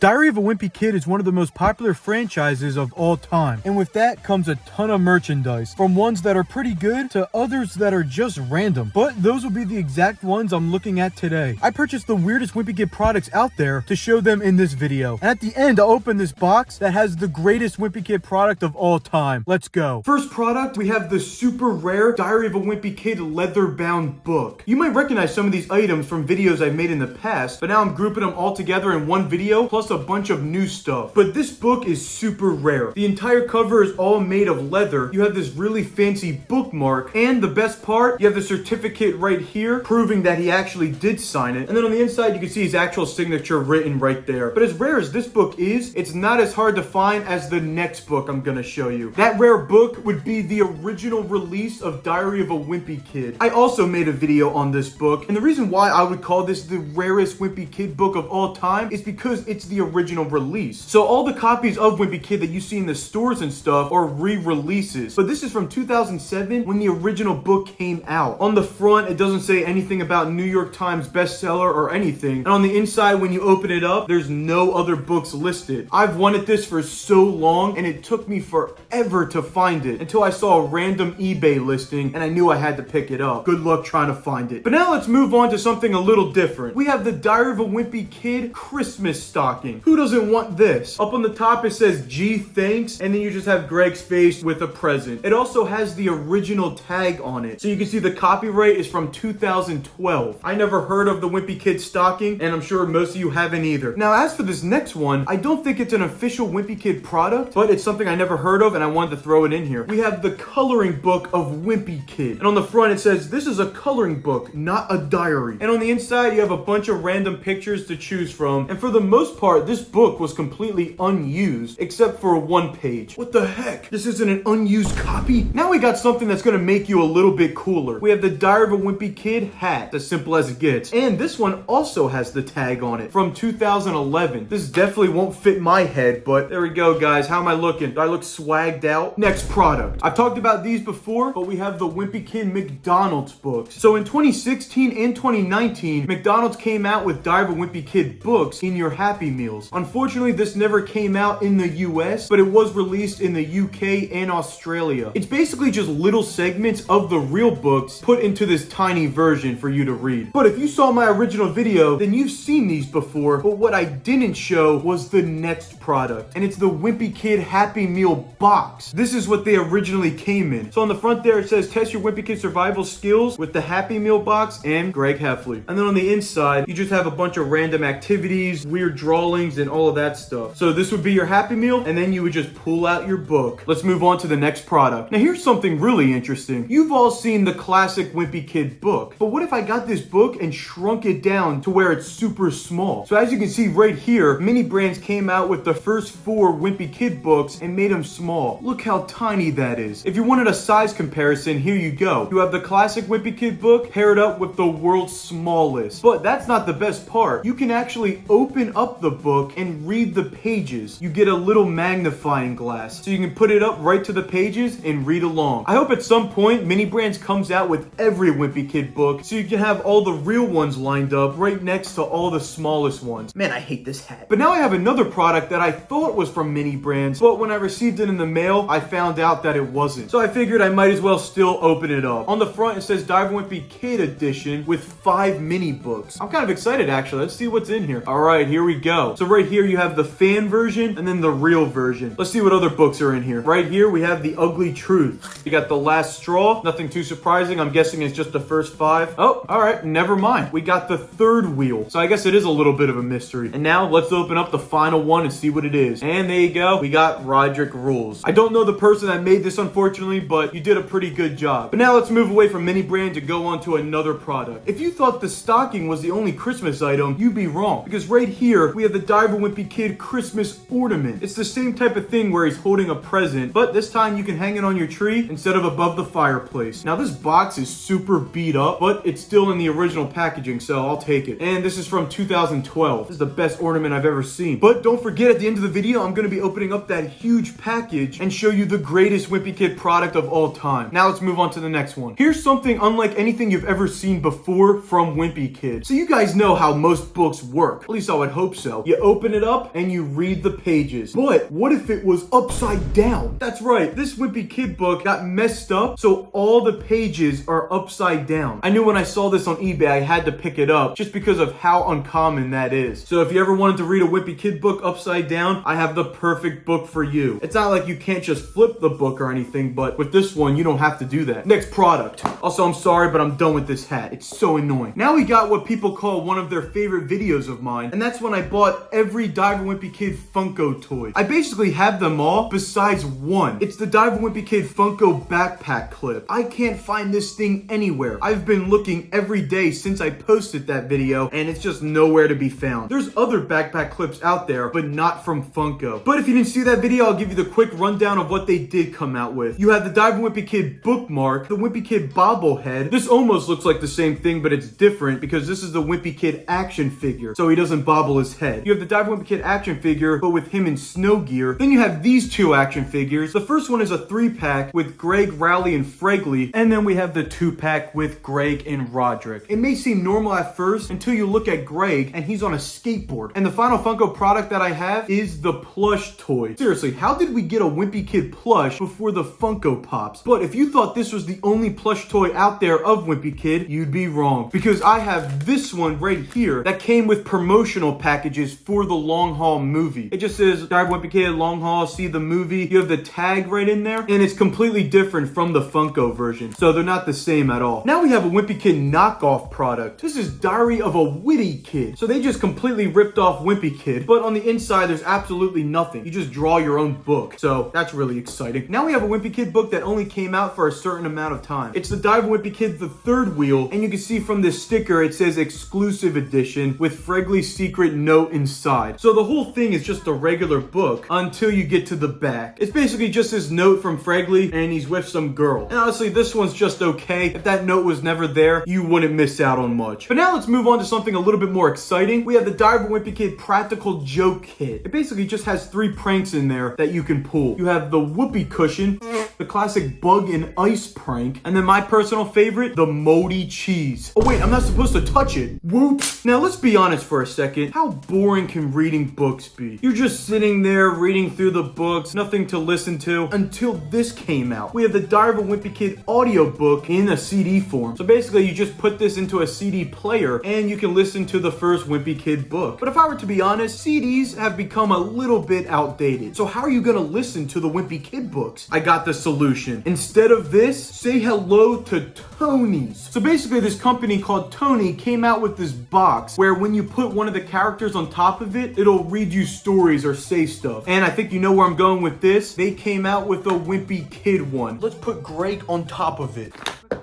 Diary of a Wimpy Kid is one of the most popular franchises of all time, and with that comes a ton of merchandise, from ones that are pretty good to others that are just random, but those will be the exact ones I'm looking at today. I purchased the weirdest Wimpy Kid products out there to show them in this video, and at the end I'll open this box that has the greatest Wimpy Kid product of all time. Let's go. First product, we have the super rare Diary of a Wimpy Kid leather-bound book. You might recognize some of these items from videos I've made in the past, but now I'm grouping them all together in one video, plus a bunch of new stuff. But this book is super rare. The entire cover is all made of leather. You have this really fancy bookmark, and the best part, you have the certificate right here proving that he actually did sign it. And then on the inside, you can see his actual signature written right there. But as rare as this book is, it's not as hard to find as the next book I'm gonna show you. That rare book would be the original release of Diary of a Wimpy Kid. I also made a video on this book, and the reason why I would call this the rarest Wimpy Kid book of all time is because it's the original release. So all the copies of Wimpy Kid that you see in the stores and stuff are re-releases. But this is from 2007 when the original book came out. On the front, it doesn't say anything about New York Times bestseller or anything. And on the inside, when you open it up, there's no other books listed. I've wanted this for so long, and it took me forever to find it until I saw a random eBay listing and I knew I had to pick it up. Good luck trying to find it. But now let's move on to something a little different. We have the Diary of a Wimpy Kid Christmas stocking. Who doesn't want this? Up on the top it says G thanks, and then you just have Greg's face with a present. It also has the original tag on it, so you can see the copyright is from 2012. I never heard of the Wimpy Kid stocking, and I'm sure most of you haven't either. Now as for this next one, I don't think it's an official Wimpy Kid product, but it's something I never heard of and I wanted to throw it in here. We have the coloring book of Wimpy Kid, and on the front it says this is a coloring book, not a diary. And on the inside you have a bunch of random pictures to choose from, and for the most part this book was completely unused except for one page. What the heck? This isn't an unused copy? Now we got something that's gonna make you a little bit cooler. We have the Diary of a Wimpy Kid hat, as simple as it gets, and this one also has the tag on it from 2011. This definitely won't fit my head, but there we go, guys. How am I looking? Do I look swagged out? Next product. I've talked about these before, but we have the Wimpy Kid McDonald's books. So in 2016 and 2019, McDonald's came out with Diary of a Wimpy Kid books in your Happy Meals. Unfortunately, this never came out in the US, but it was released in the UK and Australia. It's basically just little segments of the real books put into this tiny version for you to read. But if you saw my original video, then you've seen these before, but what I didn't show was the next product, and it's the Wimpy Kid Happy Meal box. This is what they originally came in. So on the front there, it says test your Wimpy Kid survival skills with the Happy Meal box and Greg Heffley. And then on the inside, you just have a bunch of random activities, weird drawings, and all of that stuff. So this would be your Happy Meal, and then you would just pull out your book. Let's move on to the next product. Now here's something really interesting. You've all seen the classic Wimpy Kid book, but what if I got this book and shrunk it down to where it's super small? So as you can see right here, many brands came out with the first 4 Wimpy Kid books and made them small. Look how tiny that is. If you wanted a size comparison, here you go. You have the classic Wimpy Kid book paired up with the world's smallest. But that's not the best part. You can actually open up the book and read the pages. You get a little magnifying glass, so you can put it up right to the pages and read along. I hope at some point Mini Brands comes out with every Wimpy Kid book, so you can have all the real ones lined up right next to all the smallest ones. Man, I hate this hat. But now I have another product that I thought was from Mini Brands, but when I received it in the mail, I found out that it wasn't. So I figured I might as well still open it up. On the front, it says Diary of a Wimpy Kid edition with 5 mini books. I'm kind of excited actually. Let's see what's in here. All right, here we go. So right here you have the fan version and then the real version. Let's see what other books are in here. Right here we have The Ugly Truth. You got The Last Straw. Nothing too surprising. I'm guessing it's just the first 5. Oh, all right, never mind. We got The Third Wheel. So I guess it is a little bit of a mystery. And now let's open up the final one and see what it is. And there you go. We got Roderick Rules. I don't know the person that made this, unfortunately, but you did a pretty good job. But now let's move away from Mini Brand to go on to another product. If you thought the stocking was the only Christmas item, you'd be wrong. Because right here, we have the Diary of a Wimpy Kid Christmas ornament. It's the same type of thing where he's holding a present, but this time you can hang it on your tree instead of above the fireplace. Now this box is super beat up, but it's still in the original packaging, so I'll take it. And this is from 2012. This is the best ornament I've ever seen. But don't forget, at the end of the video, I'm going to be opening up that huge package and show you the greatest Wimpy Kid product of all time. Now let's move on to the next one. Here's something unlike anything you've ever seen before from Wimpy Kid. So you guys know how most books work. At least I would hope so. You You open it up and you read the pages. But what if it was upside down? That's right, this Wimpy Kid book got messed up, so all the pages are upside down. I knew when I saw this on eBay, I had to pick it up just because of how uncommon that is. So if you ever wanted to read a Wimpy Kid book upside down, I have the perfect book for you. It's not like you can't just flip the book or anything, but with this one, you don't have to do that. Next product. Also, I'm sorry, but I'm done with this hat. It's so annoying. Now we got what people call one of their favorite videos of mine, and that's when I bought every Diver Wimpy Kid Funko toy. I basically have them all besides one. It's the Diver Wimpy Kid Funko backpack clip. I can't find this thing anywhere. I've been looking every day since I posted that video, and it's just nowhere to be found. There's other backpack clips out there, but not from Funko. But if you didn't see that video, I'll give you the quick rundown of what they did come out with. You have the Diver Wimpy Kid bookmark, the Wimpy Kid bobblehead. This almost looks like the same thing, but it's different because this is the Wimpy Kid action figure, so he doesn't bobble his head. You have the Diver Wimpy Kid action figure, but with him in snow gear. Then you have these two action figures. The first one is a 3-pack with Greg, Rowley, and Fregley, and then we have the 2-pack with Greg and Roderick. It may seem normal at first until you look at Greg and he's on a skateboard. And the final Funko product that I have is the plush toy. Seriously, how did we get a Wimpy Kid plush before the Funko Pops? But if you thought this was the only plush toy out there of Wimpy Kid, you'd be wrong, because I have this one right here that came with promotional packages for the long haul movie. It just says Diver Wimpy Kid long haul, see the movie. You have the tag right in there, and it's completely different from the Funko version, so they're not the same at all. Now we have a Wimpy Kid knockoff product. This is Diary of a Witty Kid. So they just completely ripped off Wimpy Kid, but on the inside there's absolutely nothing. You just draw your own book, so that's really exciting. Now we have a Wimpy Kid book that only came out for a certain amount of time. It's the Diver Wimpy Kid the third wheel, and you can see from this sticker it says exclusive edition with Fregley's secret note inside. So the whole thing is just a regular book until you get to the back. It's basically just this note from Fregley, and he's with some girl. And honestly, this one's just okay. If that note was never there, you wouldn't miss out on much. But now let's move on to something a little bit more exciting. We have the Diver Wimpy Kid practical joke kit. It basically just has 3 pranks in there that you can pull. You have the whoopee cushion, the classic bug and ice prank, and then my personal favorite, the moldy cheese. Oh wait, I'm not supposed to touch it. Whoops. Now let's be honest for a second. How boring can reading books be? You're just sitting there reading through the books, nothing to listen to, until this came out. We have the Diver Wimpy Kid audiobook in a CD form. So basically you just put this into a CD player and you can listen to the first Wimpy Kid book. But if I were to be honest, CDs have become a little bit outdated. So how are you gonna listen to the Wimpy Kid books? I got the solution. Instead of this, say hello to Tony's. So basically this company called Tony came out with this box where when you put one of the characters on top of it, it'll read you stories or say stuff. And I think you know where I'm going with this. They came out with a Wimpy Kid one. Let's put Greg on top of it.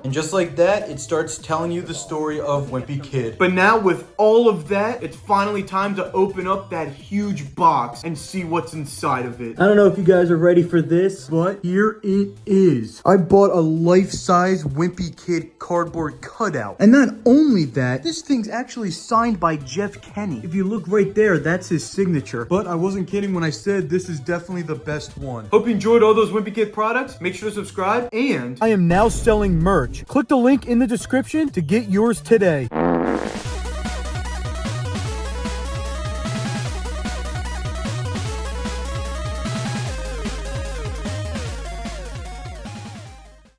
And just like that, it starts telling you the story of Wimpy Kid. But now with all of that, it's finally time to open up that huge box and see what's inside of it. I don't know if you guys are ready for this, but here it is. I bought a life-size Wimpy Kid cardboard cutout. And not only that, this thing's actually signed by Jeff Kenny. If you look right there, that's his signature. But I wasn't kidding when I said this is definitely the best one. Hope you enjoyed all those Wimpy Kid products. Make sure to subscribe, and I am now selling merch. Click the link in the description to get yours today.